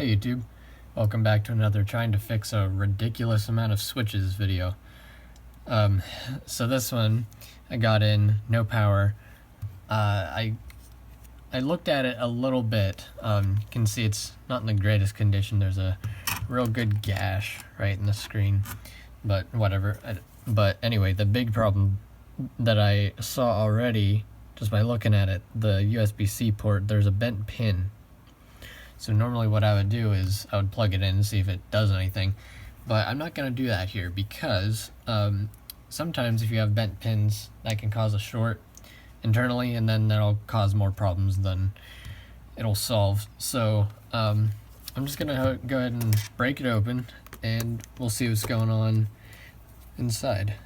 Hi YouTube, welcome back to another trying to fix a ridiculous amount of switches video. So this one I got in no power. I looked at it a little bit. You can see it's not in the greatest condition. There's a real good gash right in the screen, but whatever. But anyway, the big problem that I saw already just by looking at it, the USB-C port, there's a bent pin. So normally what I would do is I would plug it in and see if it does anything, but I'm not going to do that here because sometimes if you have bent pins, that can cause a short internally, and then that'll cause more problems than it'll solve. So I'm just going to go ahead and break it open and we'll see what's going on inside.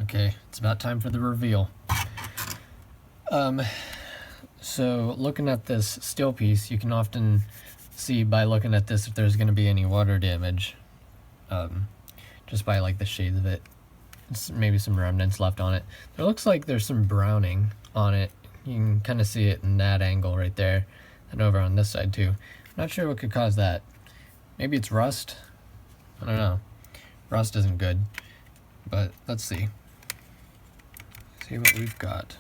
Okay, it's about time for the reveal. So looking at this steel piece, you can often see by looking at this if there's going to be any water damage, just by like the shades of it. Maybe some remnants left on it. There looks like there's some browning on it. You can kind of see it in that angle right there, and over on this side too. I'm not sure what could cause that. Maybe it's rust? I don't know. Rust isn't good, but let's see. See what we've got.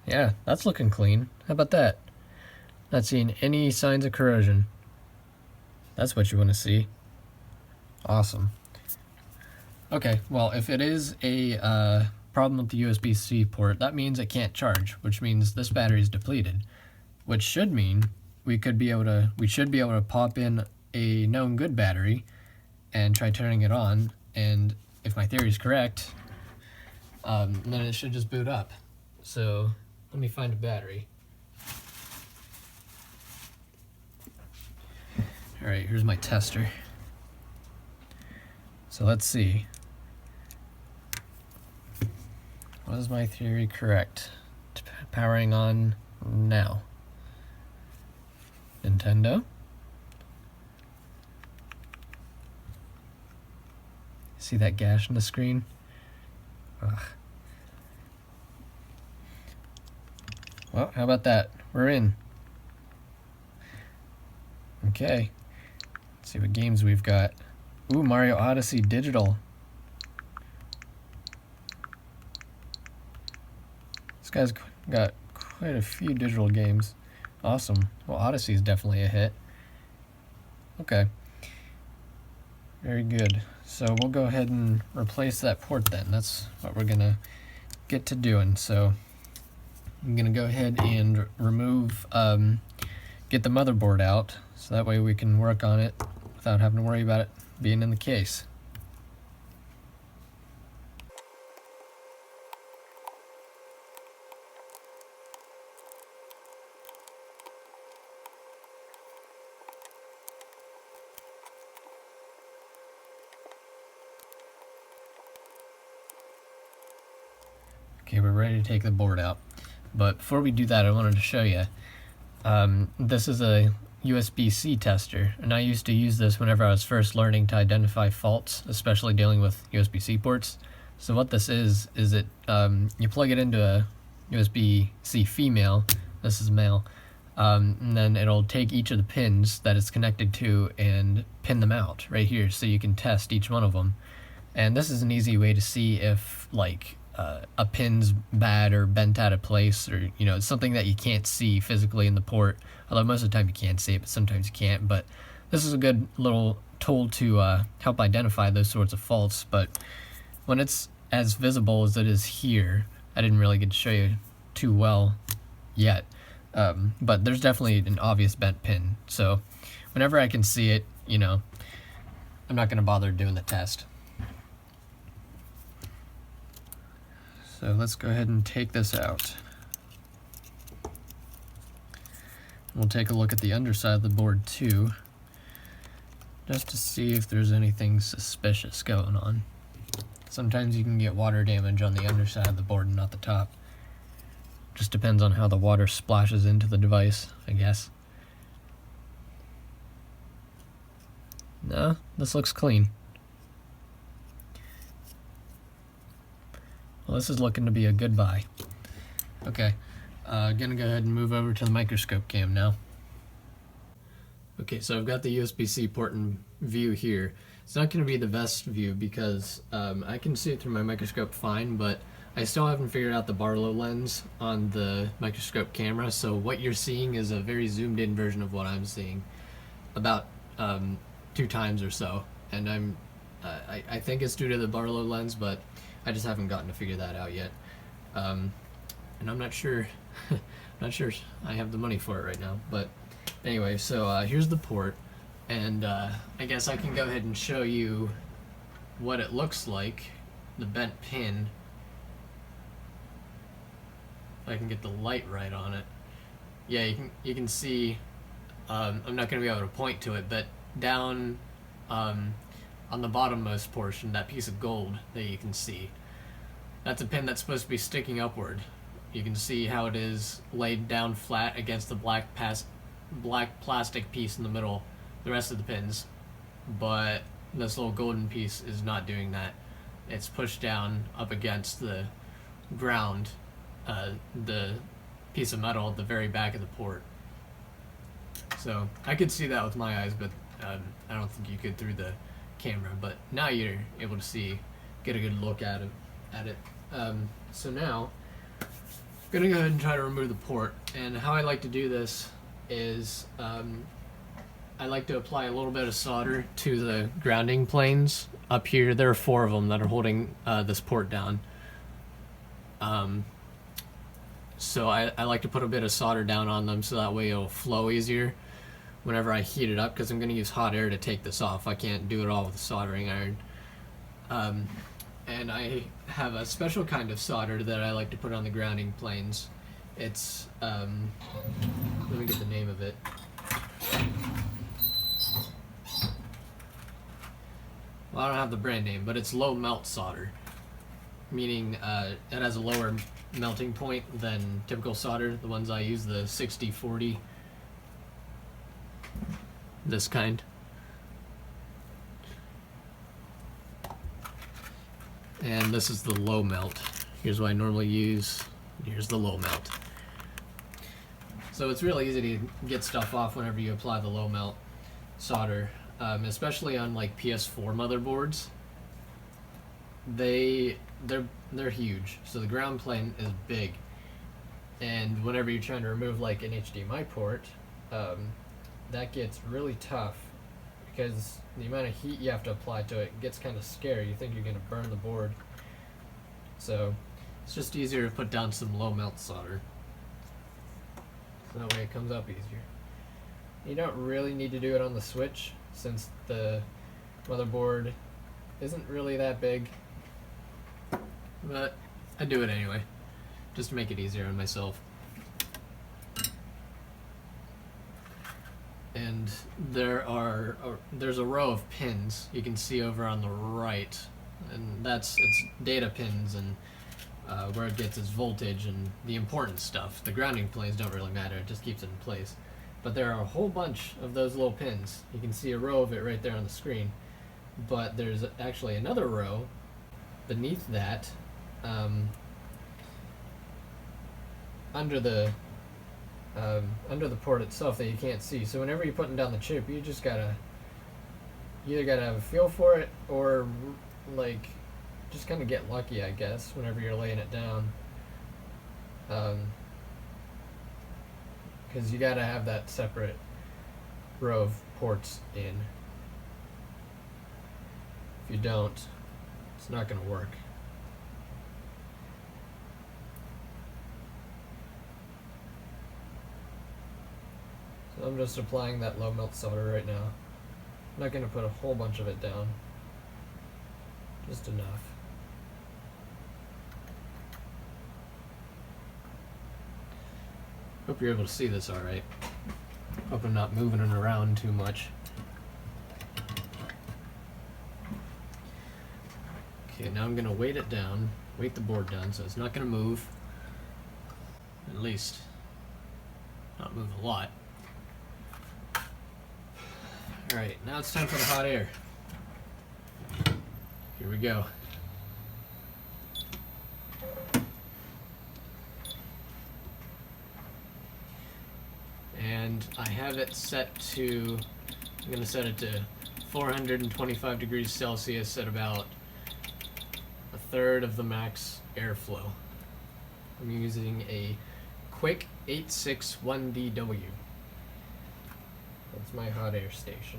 Yeah, that's looking clean. How about that? Not seeing any signs of corrosion. That's what you want to see. Awesome. Okay, well, if it is a problem with the USB-C port, that means it can't charge, which means this battery is depleted, which should mean we should be able to pop in a known good battery and try turning it on, and if my theory is correct, then it should just boot up. So let me find a battery. Alright, here's my tester. So let's see. Was my theory correct? Powering on now. Nintendo. See that gash in the screen? Ugh. Well, how about that? We're in. Okay. Let's see what games we've got. Ooh, Mario Odyssey Digital. This guy's got quite a few digital games. Awesome. Well, Odyssey is definitely a hit. Okay. Very good. So we'll go ahead and replace that port then. That's what we're gonna get to doing. So I'm gonna go ahead and remove, get the motherboard out, so that way we can work on it without having to worry about it being in the case. Okay, we're ready to take the board out. But before we do that, I wanted to show you. This is a USB-C tester, and I used to use this whenever I was first learning to identify faults, especially dealing with USB-C ports. So what this is it you plug it into a USB-C female, this is male, and then it'll take each of the pins that it's connected to and pin them out right here so you can test each one of them. And this is an easy way to see if like a pin's bad or bent out of place, or it's something that you can't see physically in the port, although most of the time you can see it, but sometimes you can't. But this is a good little tool to help identify those sorts of faults. But when it's as visible as it is here, I didn't really get to show you too well yet, but there's definitely an obvious bent pin, so whenever I can see it, I'm not going to bother doing the test. So let's go ahead and take this out. We'll take a look at the underside of the board too, just to see if there's anything suspicious going on. Sometimes you can get water damage on the underside of the board and not the top. Just depends on how the water splashes into the device, I guess. No, this looks clean. Well, this is looking to be a good buy. Okay, gonna go ahead and move over to the microscope cam now. Okay, so I've got the USB-C port in view here. It's not going to be the best view because I can see it through my microscope fine, but I still haven't figured out the Barlow lens on the microscope camera, so what you're seeing is a very zoomed in version of what I'm seeing, about 2 times or so, and I think it's due to the Barlow lens, but I just haven't gotten to figure that out yet, and I'm not sure not sure I have the money for it right now. But anyway, so here's the port, and I guess I can go ahead and show you what it looks like, the bent pin, if I can get the light right on it. Yeah, you can see, I'm not going to be able to point to it, but down on the bottommost portion, that piece of gold that you can see, that's a pin that's supposed to be sticking upward. You can see how it is laid down flat against the black plastic piece in the middle, the rest of the pins, but this little golden piece is not doing that. It's pushed down up against the ground, the piece of metal at the very back of the port. So I could see that with my eyes, but I don't think you could through the camera. But now you're able to get a good look at it. So now I'm gonna go ahead and try to remove the port, and how I like to do this is I like to apply a little bit of solder to the grounding planes up here. There are 4 of them that are holding this port down. So I like to put a bit of solder down on them so that way it'll flow easier whenever I heat it up, because I'm going to use hot air to take this off. I can't do it all with a soldering iron. And I have a special kind of solder that I like to put on the grounding planes. It's, let me get the name of it. Well, I don't have the brand name, but it's low melt solder, meaning it has a lower melting point than typical solder. The ones I use, the 60-40, this kind. And this is the low melt. Here's what I normally use. Here's the low melt. So it's really easy to get stuff off whenever you apply the low melt solder, especially on like PS4 motherboards. They're huge, so the ground plane is big, And whenever you're trying to remove like an HDMI port, that gets really tough because the amount of heat you have to apply to it gets kind of scary. You think you're going to burn the board. So it's just easier to put down some low melt solder. So that way it comes up easier. You don't really need to do it on the switch since the motherboard isn't really that big. But I do it anyway, just to make it easier on myself. And there's a row of pins you can see over on the right, and it's data pins and where it gets its voltage and the important stuff. The grounding planes don't really matter, it just keeps it in place. But there are a whole bunch of those little pins. You can see a row of it right there on the screen. But there's actually another row beneath that, under the port itself that you can't see. So whenever you're putting down the chip, you either gotta have a feel for it or like just kind of get lucky, I guess, whenever you're laying it down. Because you gotta have that separate row of ports in. If you don't, it's not gonna work. So I'm just applying that low melt solder right now. I'm not gonna put a whole bunch of it down, just enough. Hope you're able to see this alright. Hope I'm not moving it around too much. Okay, now I'm gonna weight it down, weight the board down so it's not gonna move. At least, not move a lot. Alright, now it's time for the hot air. Here we go. And I have it set to, I'm going to set it to 425 degrees Celsius at about a third of the max airflow. I'm using a Quick 861DW. That's my hot air station.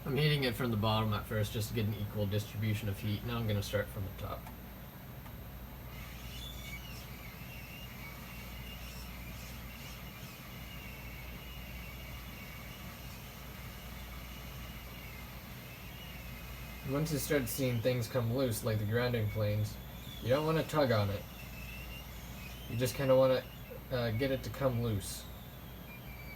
I'm heating it from the bottom at first just to get an equal distribution of heat. Now I'm going to start from the top. Once you start seeing things come loose, like the grounding planes, you don't want to tug on it. You just kind of want to get it to come loose.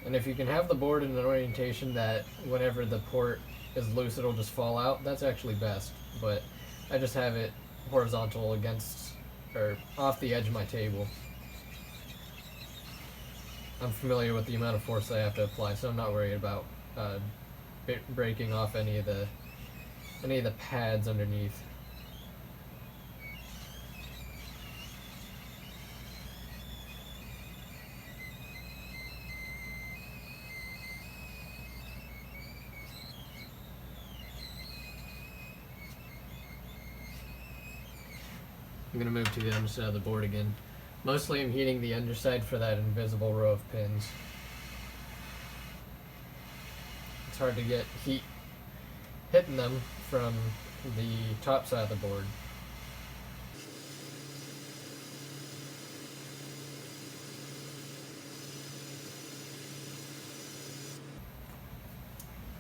And if you can have the board in an orientation that whenever the port is loose it'll just fall out, that's actually best. But I just have it horizontal against, or off the edge of my table. I'm familiar with the amount of force I have to apply, so I'm not worried about breaking off any of the pads underneath. I'm going to move to the underside of the board again. Mostly I'm heating the underside for that invisible row of pins. It's hard to get heat hitting them from the top side of the board.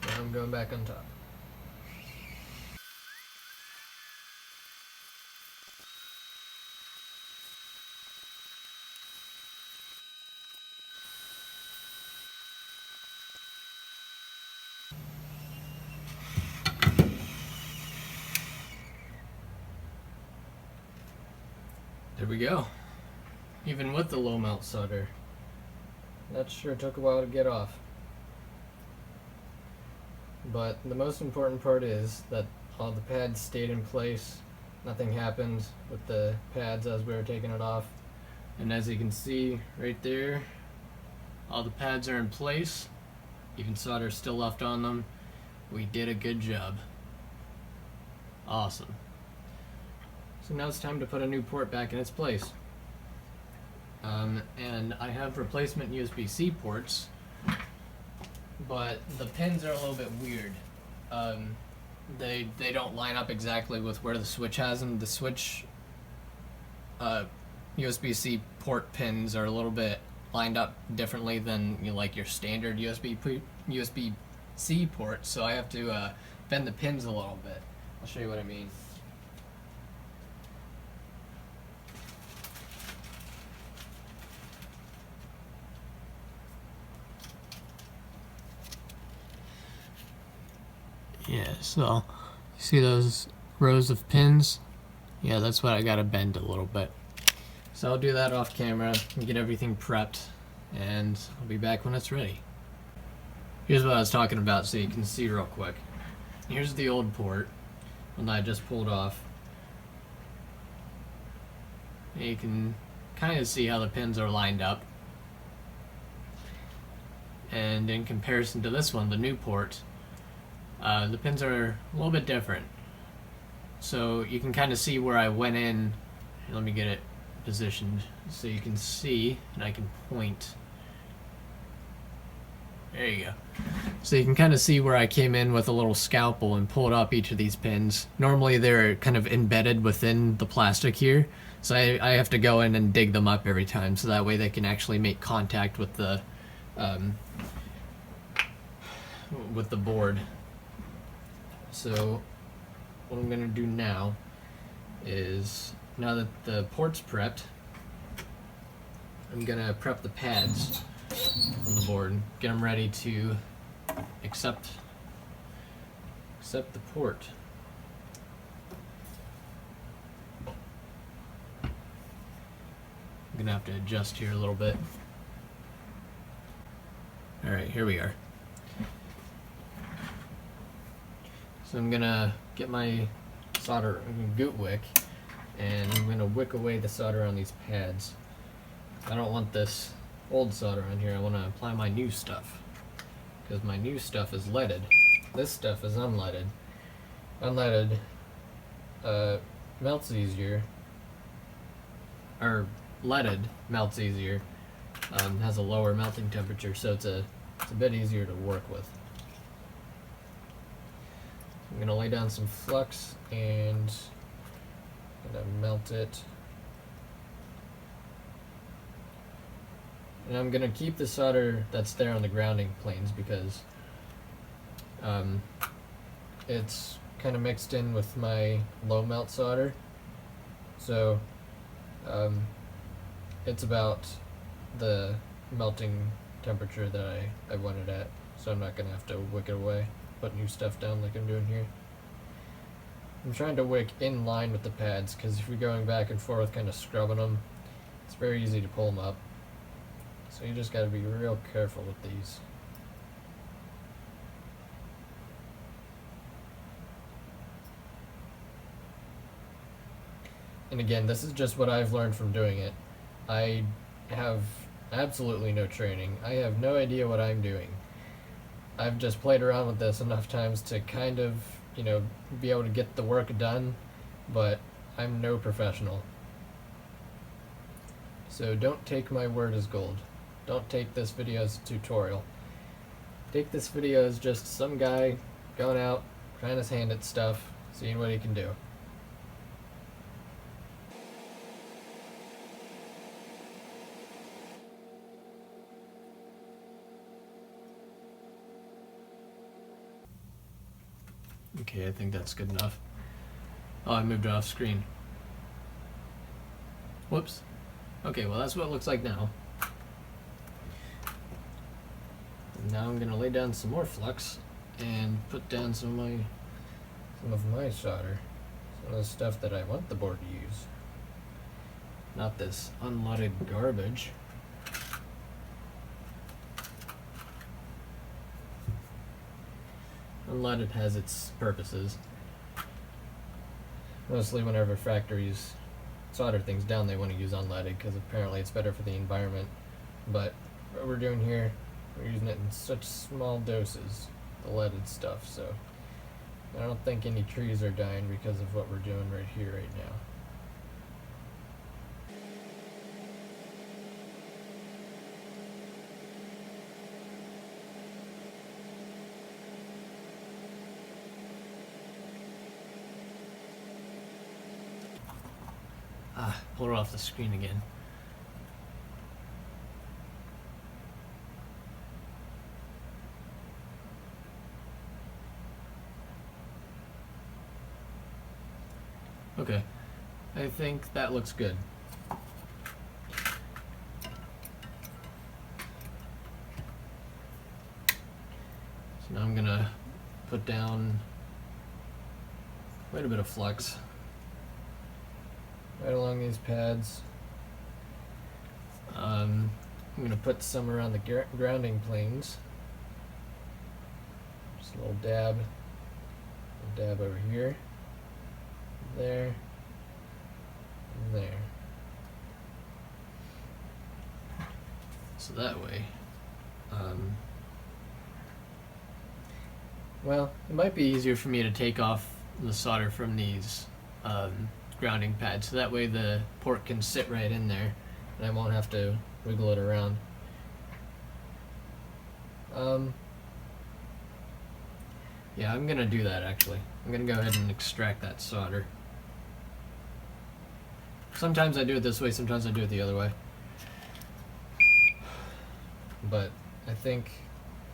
Now I'm going back on top. There we go. Even with the low melt solder. That sure took a while to get off. But the most important part is that all the pads stayed in place. Nothing happened with the pads as we were taking it off. And as you can see right there, all the pads are in place. Even solder still left on them. We did a good job. Awesome. So now it's time to put a new port back in its place. And I have replacement USB-C ports, but the pins are a little bit weird. They don't line up exactly with where the switch has them. The switch USB-C port pins are a little bit lined up differently than like your standard USB-C port, so I have to bend the pins a little bit. I'll show you what I mean. Yeah, so you see those rows of pins? Yeah, that's what I gotta bend a little bit. So I'll do that off camera and get everything prepped, and I'll be back when it's ready. Here's what I was talking about so you can see real quick. Here's the old port, one that I just pulled off. And you can kind of see how the pins are lined up. And in comparison to this one, the new port, the pins are a little bit different. So you can kind of see where I went in. Let me get it positioned so you can see, and I can point. There you go. So you can kind of see where I came in with a little scalpel and pulled up each of these pins. Normally they're kind of embedded within the plastic here, so I have to go in and dig them up every time, so that way they can actually make contact with the board. So what I'm going to do now is, now that the port's prepped, I'm going to prep the pads on the board, get them ready to accept the port. I'm going to have to adjust here a little bit. Alright, here we are. So I'm going to get my solder goot wick, and I'm going to wick away the solder on these pads. I don't want this old solder on here. I want to apply my new stuff, because my new stuff is leaded. This stuff is unleaded. Unleaded melts easier, or leaded melts easier, has a lower melting temperature, so it's a bit easier to work with. I'm going to lay down some flux and I'm going to melt it. And I'm going to keep the solder that's there on the grounding planes because it's kind of mixed in with my low melt solder. So it's about the melting temperature that I want it at. So I'm not going to have to wick it away, put new stuff down like I'm doing here. I'm trying to wick in line with the pads, because if you're going back and forth kind of scrubbing them, it's very easy to pull them up. So you just got to be real careful with these. And again, this is just what I've learned from doing it. I have absolutely no training. I have no idea what I'm doing. I've just played around with this enough times to kind of, be able to get the work done, but I'm no professional. So don't take my word as gold. Don't take this video as a tutorial. Take this video as just some guy going out, trying his hand at stuff, seeing what he can do. Okay, I think that's good enough. Oh, I moved it off screen. Whoops. Okay, well that's what it looks like now. And now I'm gonna lay down some more flux and put down some of my solder. Some of the stuff that I want the board to use. Not this unleaded garbage. Unleaded has its purposes. Mostly whenever factories solder things down, they want to use unleaded because apparently it's better for the environment. But what we're doing here, We're using it in such small doses, the leaded stuff, so I don't think any trees are dying because of what we're doing right here, right now. Pull her off the screen again. Okay, I think that looks good. So now I'm gonna put down quite a bit of flux right along these pads. I'm gonna put some around the grounding planes. Just a little dab over here, there, and there. So that way, well, it might be easier for me to take off the solder from these grounding pads, so that way the port can sit right in there and I won't have to wiggle it around. Yeah, I'm gonna do that actually. I'm gonna go ahead and extract that solder. Sometimes I do it this way, sometimes I do it the other way. But I think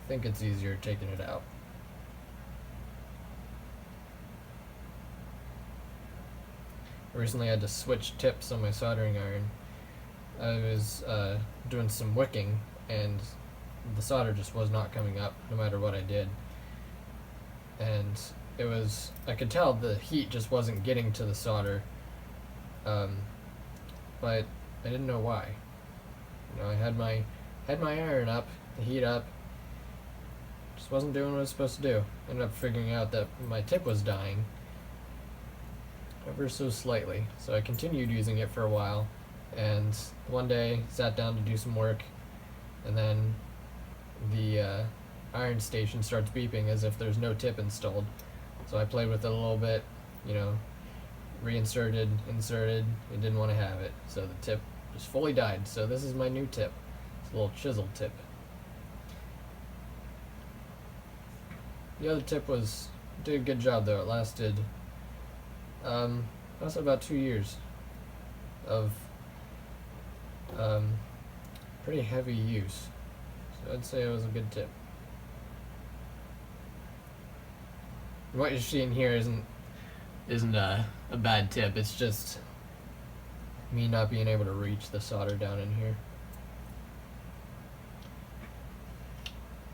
it's easier taking it out. Recently I had to switch tips on my soldering iron. I was doing some wicking and the solder just was not coming up no matter what I did. And I could tell the heat just wasn't getting to the solder, but I didn't know why. You know, I had my iron up, the heat up, just wasn't doing what it was supposed to do. Ended up figuring out that my tip was dying, ever so slightly. So I continued using it for a while, and one day sat down to do some work, and then the iron station starts beeping as if there's no tip installed. So I played with it a little bit, you know, reinserted, inserted, it didn't want to have it. So the tip just fully died. So this is my new tip. It's a little chisel tip. The other tip did a good job though. It lasted about 2 years of pretty heavy use. So I'd say it was a good tip. What you're seeing here isn't a bad tip. It's just me not being able to reach the solder down in here.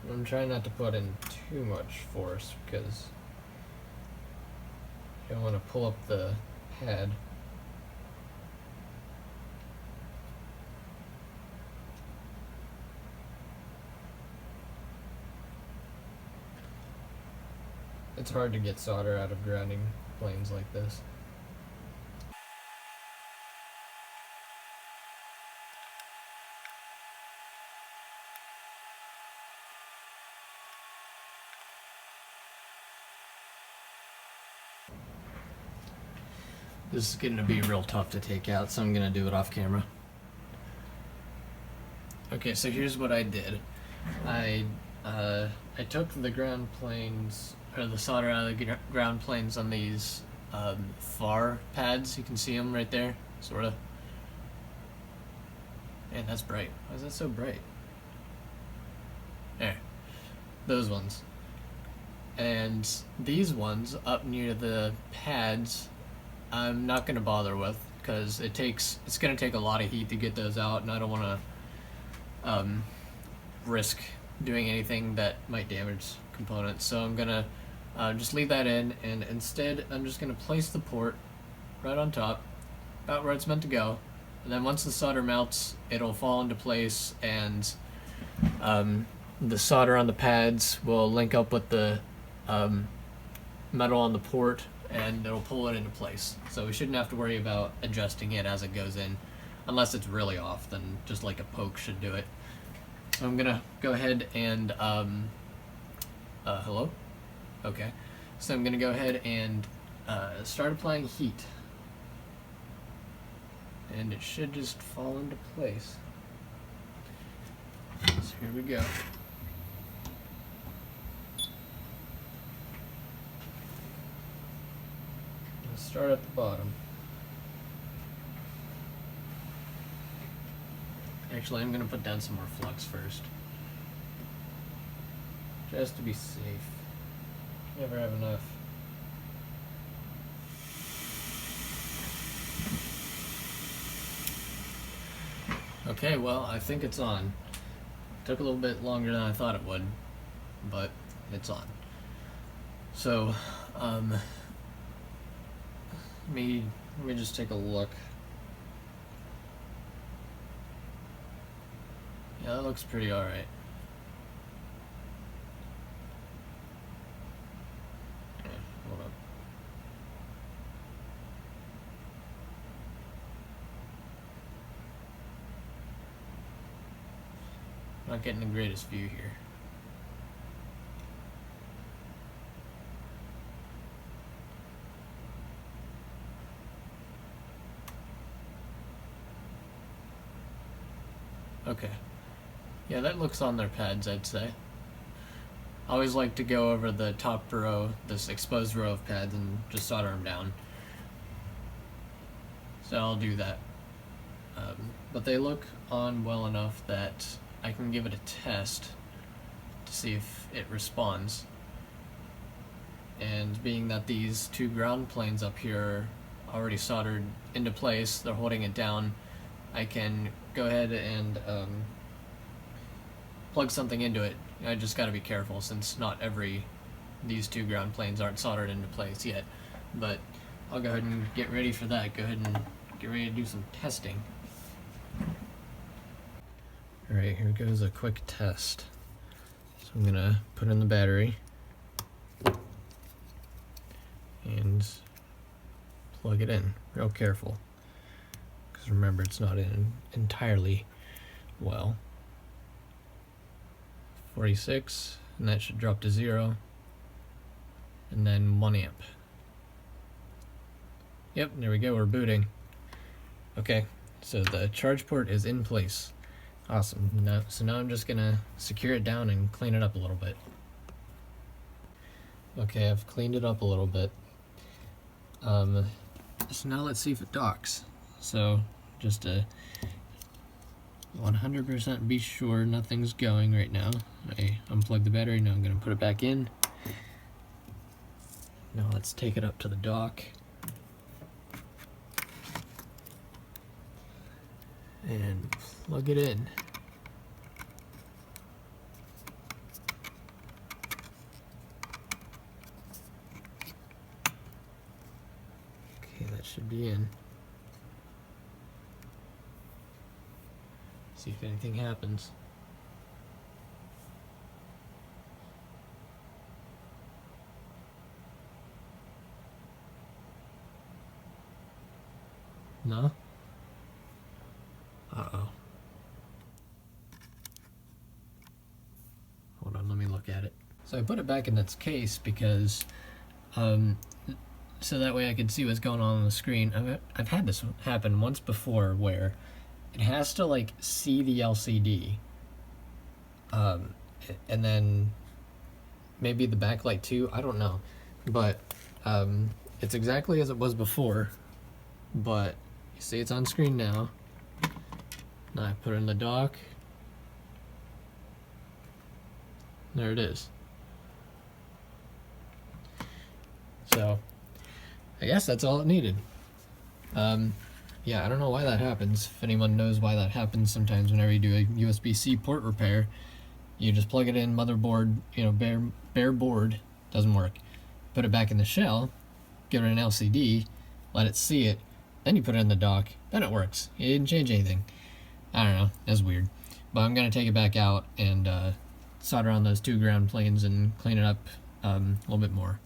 I'm trying not to put in too much force because I don't want to pull up the pad. It's hard to get solder out of grounding planes like this. This is going to be real tough to take out, so I'm going to do it off camera. Okay, so here's what I did. I took the ground planes, or the solder out of the ground planes on these far pads. You can see them right there, sort of. Man, that's bright. Why is that so bright? There. Those ones. And these ones up near the pads, I'm not going to bother with because it's going to take a lot of heat to get those out, and I don't want to risk doing anything that might damage components. So I'm going to just leave that in, and instead I'm just going to place the port right on top, about where it's meant to go, and then once the solder melts, it'll fall into place, and the solder on the pads will link up with the metal on the port, and it'll pull it into place. So we shouldn't have to worry about adjusting it as it goes in, unless it's really off, then just like a poke should do it. So I'm gonna go ahead and, hello? Okay. So I'm gonna go ahead and start applying heat. And it should just fall into place. So here we go. Let's start at the bottom. Actually, I'm gonna put down some more flux first. Just to be safe. Never have enough. Okay, well, I think it's on. Took a little bit longer than I thought it would, but it's on. So, let me just take a look. Yeah, that looks pretty alright. Hold up. Not getting the greatest view here. Okay. Yeah, that looks on their pads, I'd say. I always like to go over the top row, this exposed row of pads, and just solder them down. So I'll do that. But they look on well enough that I can give it a test to see if it responds. And being that these two ground planes up here are already soldered into place, they're holding it down, I can go ahead and plug something into it. I just gotta be careful since not these two ground planes aren't soldered into place yet. But I'll go ahead and get ready for that. Go ahead and get ready to do some testing. Alright, here goes a quick test. So I'm gonna put in the battery and plug it in. Real careful, because remember, it's not in entirely well. 46, and that should drop to 0, and then 1 amp. Yep, there we go, we're booting. Okay, so the charge port is in place. Awesome. So now I'm just gonna secure it down and clean it up a little bit. Okay, I've cleaned it up a little bit. So now let's see if it docks. So just to 100% be sure nothing's going right now, I unplugged the battery. Now I'm gonna put it back in. Now let's take it up to the dock and plug it in. Okay, that should be in. See if anything happens. No? Uh-oh. Hold on, let me look at it. So I put it back in its case because, so that way I could see what's going on the screen. I've had this happen once before where it has to like see the LCD, and then maybe the backlight too, I don't know. But it's exactly as it was before, but you see it's on screen now. Now I put it in the dock. There it is. So I guess that's all it needed. Yeah, I don't know why that happens. If anyone knows why that happens, sometimes whenever you do a USB-C port repair, you just plug it in, motherboard, you know, bare board, doesn't work. Put it back in the shell, give it an LCD, let it see it, then you put it in the dock, then it works. You didn't change anything. I don't know, that's weird. But I'm gonna take it back out and solder on those two ground planes and clean it up a little bit more.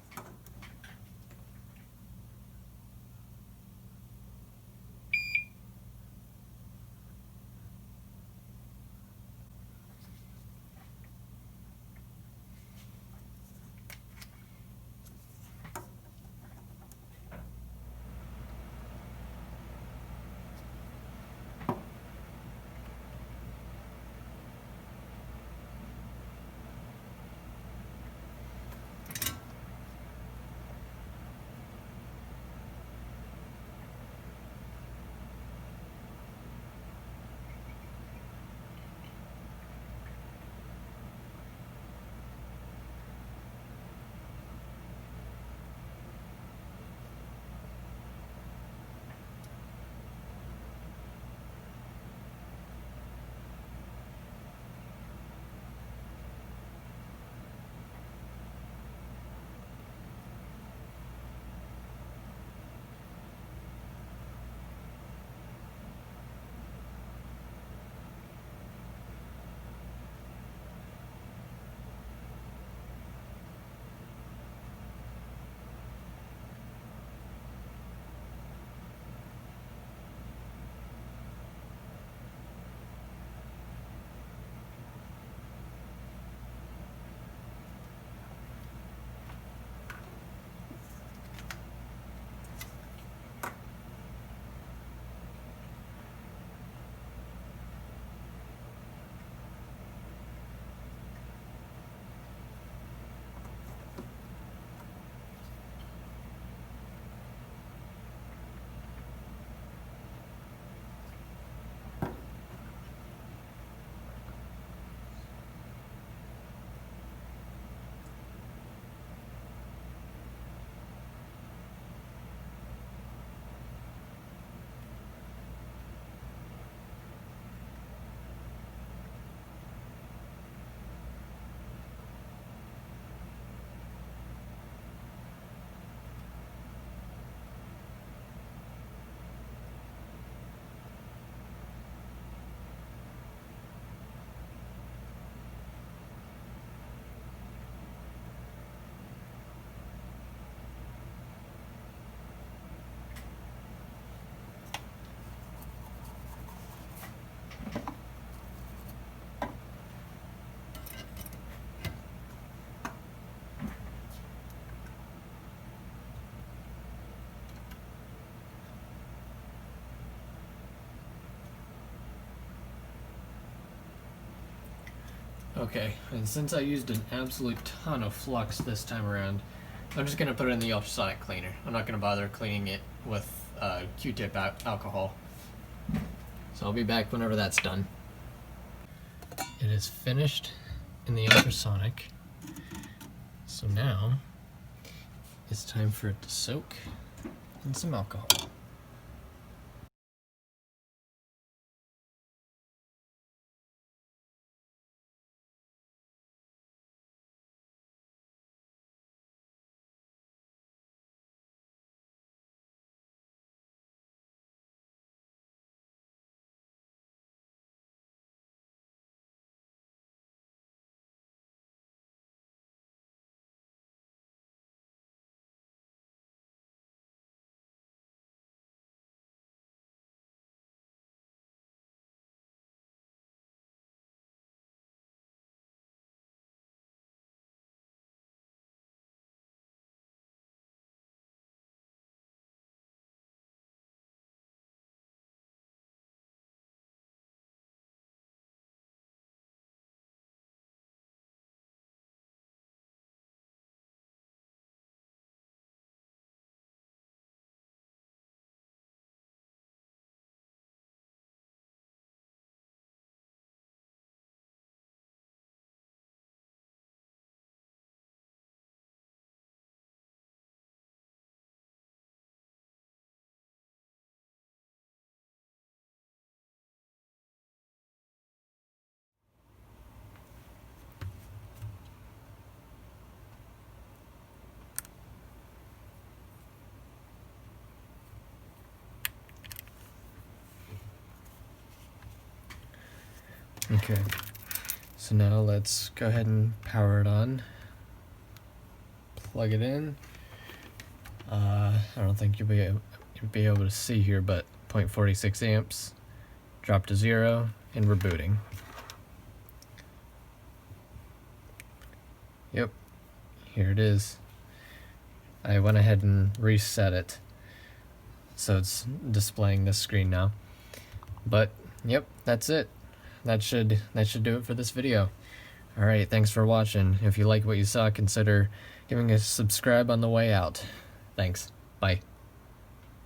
Okay, and since I used an absolute ton of flux this time around, I'm just going to put it in the ultrasonic cleaner. I'm not going to bother cleaning it with Q-tip alcohol. So I'll be back whenever that's done. It is finished in the ultrasonic. So now it's time for it to soak in some alcohol. Okay, so now let's go ahead and power it on. Plug it in. I don't think you'll be able to see here, but 0.46 amps. Drop to 0, and we're booting. Yep, here it is. I went ahead and reset it, so it's displaying this screen now. But yep, that's it. That should do it for this video. Alright, thanks for watching. If you like what you saw, consider giving a subscribe on the way out. Thanks. Bye.